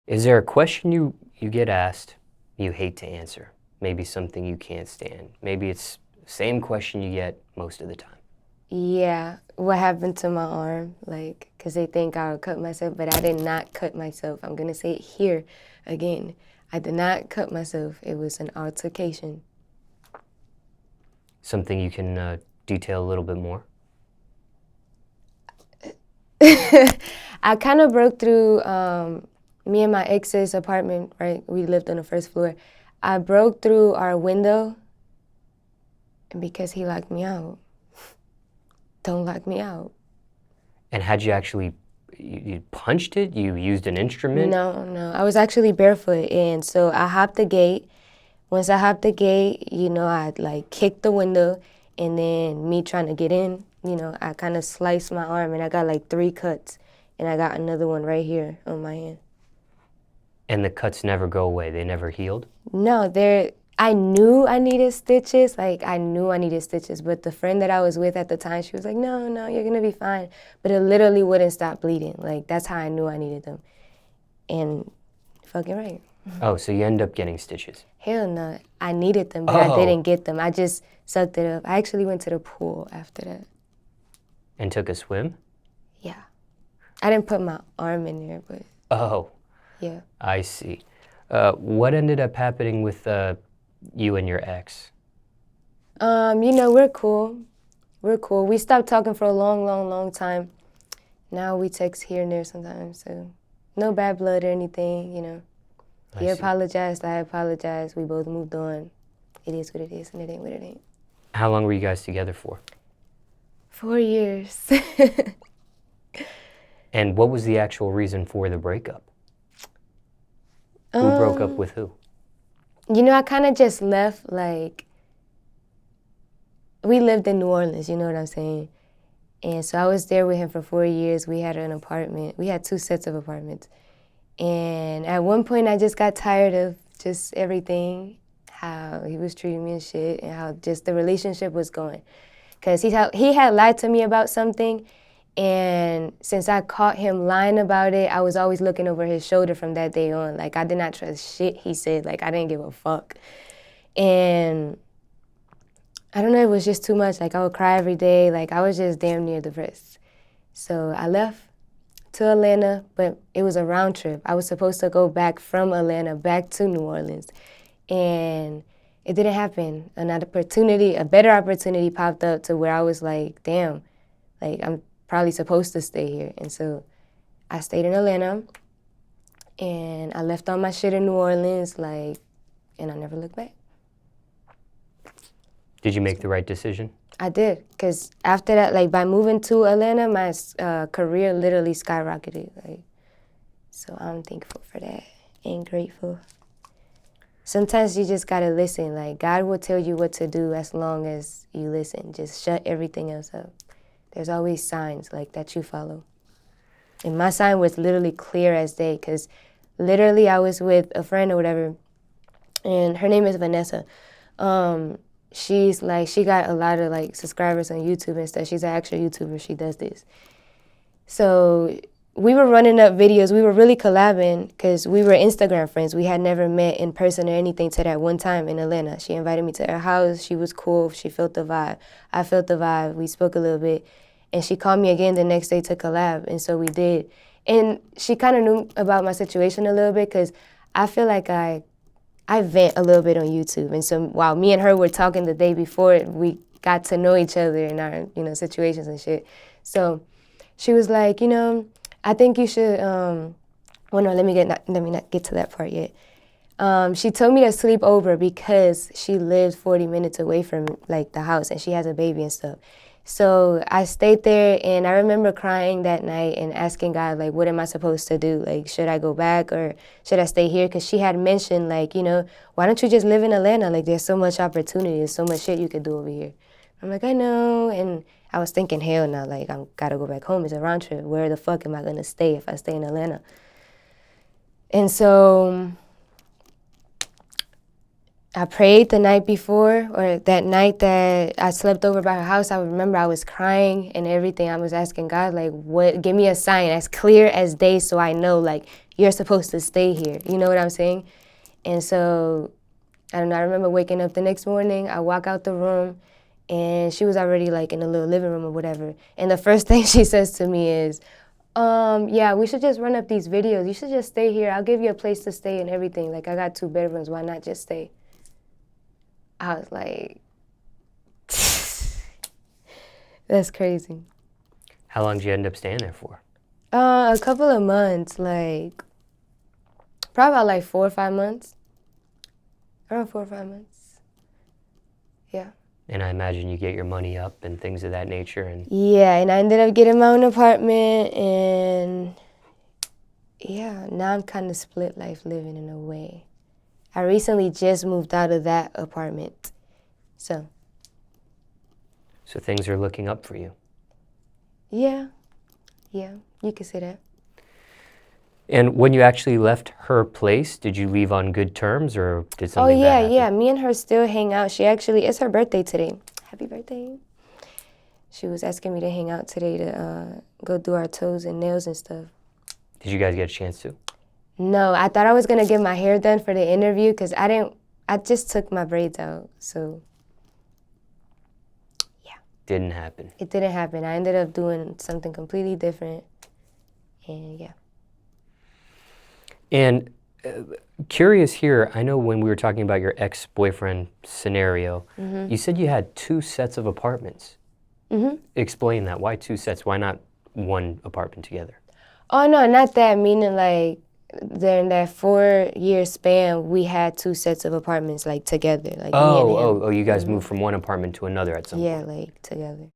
Is there a question you get asked you hate to answer? Maybe something you can't stand. Maybe it's the same question you get most of the time. Yeah, what happened to my arm? Like, because they think I would cut myself, but I did not cut myself. I'm going to say it here again. I did not cut myself. It was an altercation. Something you can detail a little bit more? I kind of broke through me and my ex's apartment, right? We lived on the first floor. I broke through our window because he locked me out. Don't lock me out. And had you actually, you punched it? You used an instrument? No. I was actually barefoot, and so I hopped the gate. Once I hopped the gate, I like kicked the window, and then me trying to get in, I kind of sliced my arm, and I got like 3 cuts, and I got another one right here on my hand. And the cuts never go away? They never healed? No, I knew I needed stitches. Like, I knew I needed stitches, but the friend that I was with at the time, she was like, no, you're going to be fine. But it literally wouldn't stop bleeding. Like, that's how I knew I needed them. And fucking right. Oh, so you end up getting stitches? Hell no. I needed them, but I didn't get them. I just sucked it up. I actually went to the pool after that. And took a swim? Yeah. I didn't put my arm in there, but... Oh. Yeah. I see. What ended up happening with you and your ex? We're cool. We're cool. We stopped talking for a long time. Now we text here and there sometimes, so no bad blood or anything, He apologized, I apologized, we both moved on. It is what it is, and it ain't what it ain't. How long were you guys together for? 4 years. And what was the actual reason for the breakup? Who broke up with who? I kind of just left, like, we lived in New Orleans, you know what I'm saying? And so I was there with him for 4 years. We had an apartment. We had 2 sets of apartments. And at one point, I just got tired of just everything, how he was treating me and shit, and how just the relationship was going. Because he had lied to me about something, and since I caught him lying about it, I was always looking over his shoulder from that day on. Like, I did not trust shit he said. Like, I didn't give a fuck. And I don't know, it was just too much. Like, I would cry every day. Like, I was just damn near depressed. So I left to Atlanta, but it was a round trip. I was supposed to go back from Atlanta back to New Orleans. And it didn't happen. A better opportunity popped up to where I was like, damn, like, I'm probably supposed to stay here. And so I stayed in Atlanta, and I left all my shit in New Orleans, like, and I never looked back. Did you make the right decision? I did, because after that, like, by moving to Atlanta, my career literally skyrocketed. Like, so I'm thankful for that and grateful. Sometimes you just gotta listen. Like, God will tell you what to do as long as you listen. Just shut everything else up. There's always signs, like, that you follow. And my sign was literally clear as day, because literally I was with a friend or whatever, and her name is Vanessa. She's like, she got a lot of like subscribers on YouTube and stuff. She's an actual YouTuber. She does this. So we were running up videos. We were really collabing because we were Instagram friends. We had never met in person or anything to that one time in Atlanta. She invited me to her house. She was cool. She felt the vibe. I felt the vibe. We spoke a little bit. And she called me again the next day to collab. And so we did. And she kind of knew about my situation a little bit because I feel like I vent a little bit on YouTube. And so while me and her were talking the day before, we got to know each other in our, situations and shit. So she was like, I think you should, well, no, let me not get to that part yet. She told me to sleep over because she lives 40 minutes away from like the house and she has a baby and stuff. So I stayed there, and I remember crying that night and asking God, like, what am I supposed to do? Like, should I go back or should I stay here? Because she had mentioned, like, why don't you just live in Atlanta? Like, there's so much opportunity. There's so much shit you could do over here. I'm like, I know. And I was thinking, hell no, like, I got to go back home. It's a round trip. Where the fuck am I going to stay if I stay in Atlanta? And so I prayed the night before, or that night that I slept over by her house. I remember I was crying and everything. I was asking God, like, what? Give me a sign as clear as day so I know, like, you're supposed to stay here. You know what I'm saying? And so, I don't know, I remember waking up the next morning. I walk out the room, and she was already, like, in the little living room or whatever. And the first thing she says to me is, yeah, we should just run up these videos. You should just stay here. I'll give you a place to stay and everything. Like, I got 2 bedrooms. Why not just stay? I was like, that's crazy. How long did you end up staying there for? A couple of months, like, probably about like 4 or 5 months. Around 4 or 5 months. Yeah. And I imagine you get your money up and things of that nature. And Yeah, and I ended up getting my own apartment, and yeah, now I'm kind of split life living in a way. I recently just moved out of that apartment, so things are looking up for you. yeah, you could say that. And when you actually left her place, did you leave on good terms, or did Oh something bad happen? yeah, me and her still hang out. It's her birthday today. Happy birthday. She was asking me to hang out today to go do our toes and nails and stuff. Did you guys get a chance to? No, I thought I was gonna get my hair done for the interview because I just took my braids out, so yeah. Didn't happen. It didn't happen. I ended up doing something completely different, and yeah. And curious here, I know when we were talking about your ex-boyfriend scenario, you said you had 2 sets of apartments. Explain that. Why 2 sets? Why not one apartment together? Oh no, not that. Meaning like during that 4-year span, we had 2 sets of apartments like together, like me and him. You guys moved from one apartment to another at some point. Yeah, like together.